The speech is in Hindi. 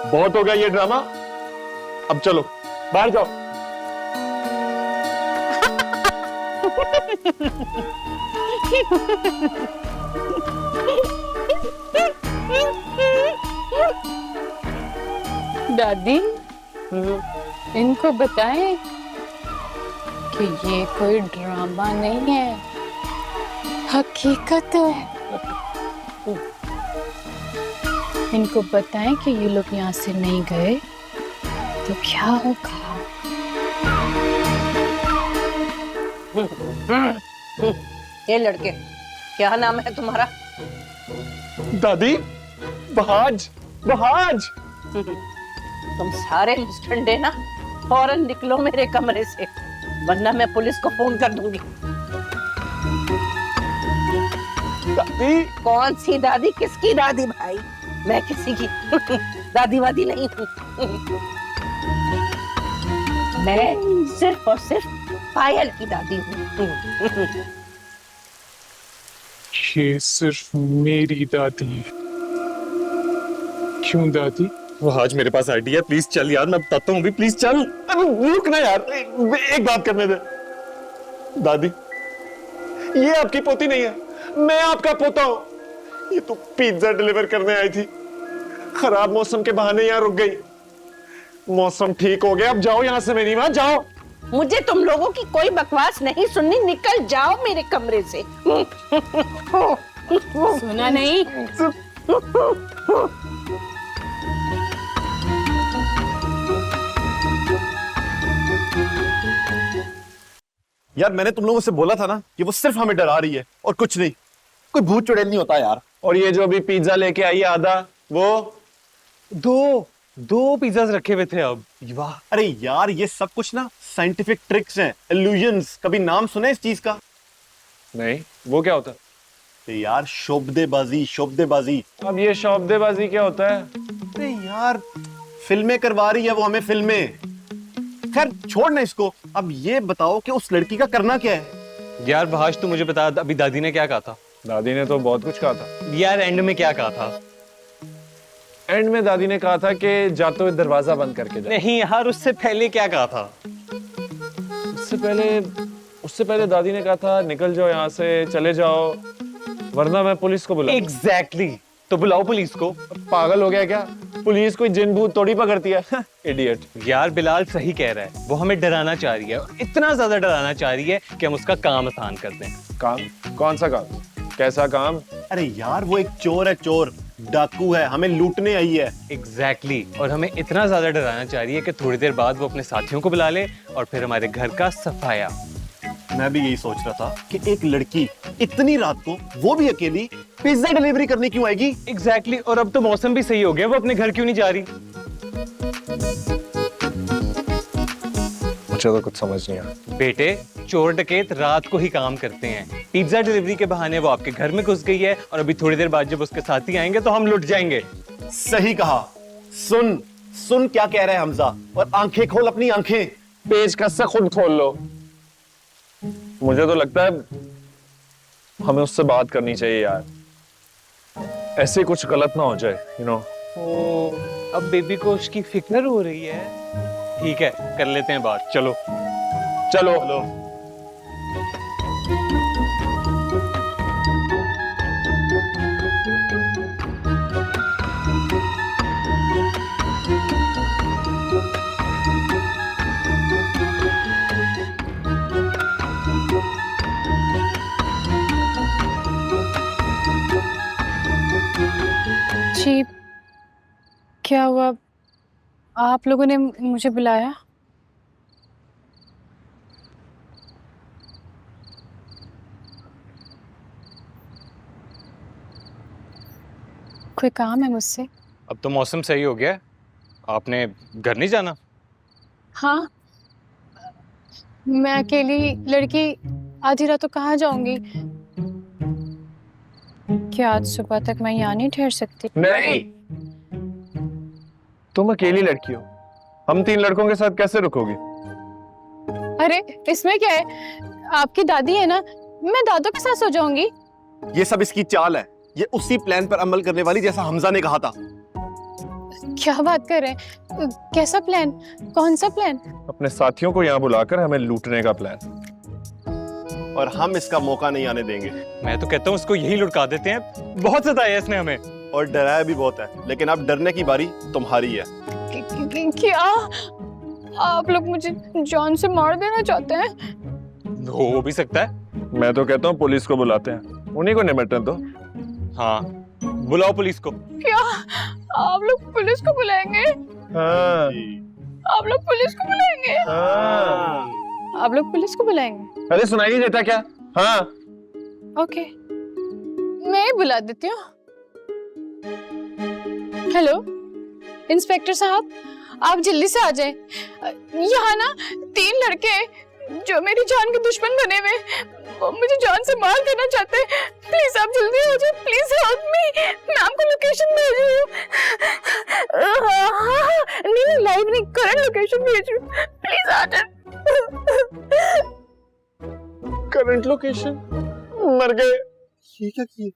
बहुत हो गया ये ड्रामा, अब चलो बाहर जाओ। दादी, इनको बताएं कि ये कोई ड्रामा नहीं है, हकीकत है। इनको बताएं कि ये लोग यहाँ से नहीं गए तो क्या होगा। ये लड़के, क्या नाम है तुम्हारा? दादी, बहाज, बहाज। तुम सारे मुस्टंडे ना फौरन निकलो मेरे कमरे से, वरना मैं पुलिस को फोन कर दूंगी। दादी, कौन सी दादी, किसकी दादी भाई? मैं किसी की दादी वादी नहीं हूँ। मैं सिर्फ और सिर्फ पायल की दादी हूँ। ये सिर्फ मेरी दादी। क्यों दादी? वो आज मेरे पास आइडिया है, प्लीज चल यार, मैं बताता हूँ भी, प्लीज चल। अरे रुक ना यार, एक बात करने दे। दादी, ये आपकी पोती नहीं है, मैं आपका पोता हूं। ये तो पिज्जा डिलीवर करने आई थी, खराब मौसम के बहाने यहाँ रुक गई। मौसम ठीक हो गया, अब जाओ यहाँ से मेरी माँ, जाओ। मुझे तुम लोगों की कोई बकवास नहीं सुननी, निकल जाओ मेरे कमरे से। सुना नहीं? यार मैंने तुम लोगों से बोला था ना कि वो सिर्फ हमें डरा रही है और कुछ नहीं। कोई भूत चुड़ैल नहीं होता यार। और ये जो अभी पिज्जा लेके आई है आधा, वो दो पिज्जाज रखे हुए थे अब। वाह, अरे यार ये सब कुछ ना साइंटिफिक ट्रिक्स हैं, इल्यूजन्स। कभी नाम सुने इस चीज का? नहीं, वो क्या होता है? तो यार शोबदेबाजी, शोबदेबाजी। अब ये शौबदेबाजी क्या होता है? अरे यार फिल्में करवा रही है वो हमें, फिल्में। खैर छोड़ ना इसको, अब ये बताओ कि उस लड़की का करना क्या है? यार भाष, तू मुझे बता, अभी दादी ने क्या कहा था? दादी ने तो बहुत कुछ कहा था। यार एंड में क्या कहा था? एंड में दादी ने कहा था कि जाते हुए दरवाजा बंद करके जा। नहीं यार, उससे पहले क्या कहा था? उससे पहले दादी ने कहा था निकल जाओ यहाँ से, चले जाओ, वरना मैं पुलिस को बुला। एग्जैक्टली, तो बुलाओ पुलिस को। पागल हो गया क्या? पुलिस कोई जिन भूत थोड़ी पकड़ती है। इडियट। यार बिलाल सही कह रहा है, वो हमें डराना चाह रही है, इतना ज्यादा डराना चाह रही है कि हम उसका काम आसान कर दें। काम? कौन सा काम? कैसा काम? अरे यार वो एक चोर है, चोर डाकू है, हमें लूटने आई है। एग्जैक्टली, और हमें इतना ज्यादा डराना चाह रही है कि थोड़ी देर बाद वो अपने साथियों को बुला ले और फिर हमारे घर का सफाया। मैं भी यही सोच रहा था कि एक लड़की इतनी रात को, वो भी अकेली, पिज्जा डिलीवरी करने क्यों आएगी? एग्जैक्टली, और अब तो मौसम भी सही हो गया, वो अपने घर क्यों नहीं जा रही? मुझे तो कुछ समझ नहीं आया। बेटे, चोर डकैत रात को ही काम करते हैं। पिज्जा डिलीवरी के बहाने वो आपके घर में घुस गई है और अभी थोड़ी देर बाद जब उसके साथी आएंगे तो हम लुट जाएंगे। सही कहा। सुन सुन क्या कह रहा है हमजा, और आंखें खोल अपनी आंखें। पेज कस से खुद खोल लो। मुझे तो लगता है हमें उससे बात करनी चाहिए यार, ऐसे कुछ गलत ना हो जाए, यू नो। ओ, अब बेबी को उसकी फिक्र हो रही है। ठीक है, कर लेते हैं बात, चलो चलो। जी, क्या हुआ? आप लोगों ने मुझे बुलाया? कोई काम है मुझसे? अब तो मौसम सही हो गया है, आपने घर नहीं जाना? हाँ, मैं अकेली लड़की आधी रात तो कहाँ जाऊंगी? क्या आज सुबह तक मैं यहाँ नहीं ठहर सकती? नहीं, तुम अकेली लड़की हो, हम 3 लड़कों के साथ कैसे रुकोगी? अरे इसमें क्या है, आपकी दादी है ना, मैं दादू के साथ सो जाऊंगी। ये सब इसकी चाल है, ये उसी प्लान पर अमल करने वाली जैसा हमजा ने कहा था। क्या बात कर रहे हैं? कैसा प्लान? कौन सा प्लान? अपने साथियों को यहाँ बुलाकर हमें लूटने का प्लान। और हम इसका मौका नहीं आने देंगे। मैं तो कहता हूँ उसको यही लुढ़का देते हैं, बहुत सताया इसने हमें। और डराया भी बहुत है, लेकिन अब डरने की बारी तुम्हारी है। क्या आप लोग मुझे जान से मार देना चाहते हैं? हो भी सकता है। मैं तो कहता हूँ पुलिस को बुलाते हैं, उन्हीं को निपटने दो। हाँ, बुलाओ पुलिस को। क्या आप लोग पुलिस को बुलाएंगे? हाँ, आप लोग पुलिस को बुलाएंगे? हाँ। आप लोग पुलिस को बुलाएंगे? अरे सुनाई नहीं देता क्या? हाँ। ओके, मैं ही बुला देती हूँ। हेलो इंस्पेक्टर साहब, आप जल्दी से आ जाएं। यहाँ ना 3 लड़के जो मेरी जान के दुश्मन बने हुए, वो मुझे जान से मार देना चाहते हैं। प्लीज आप जल्दी आ जाओ, प्लीज हेल्प मी। मैं आपको लोकेशन भेज रही हूँ। नहीं लाइव नहीं, करंट लोकेशन भेज रही हूँ, प्लीज आ जाओ। Current location? मर गए। ये क्या किया?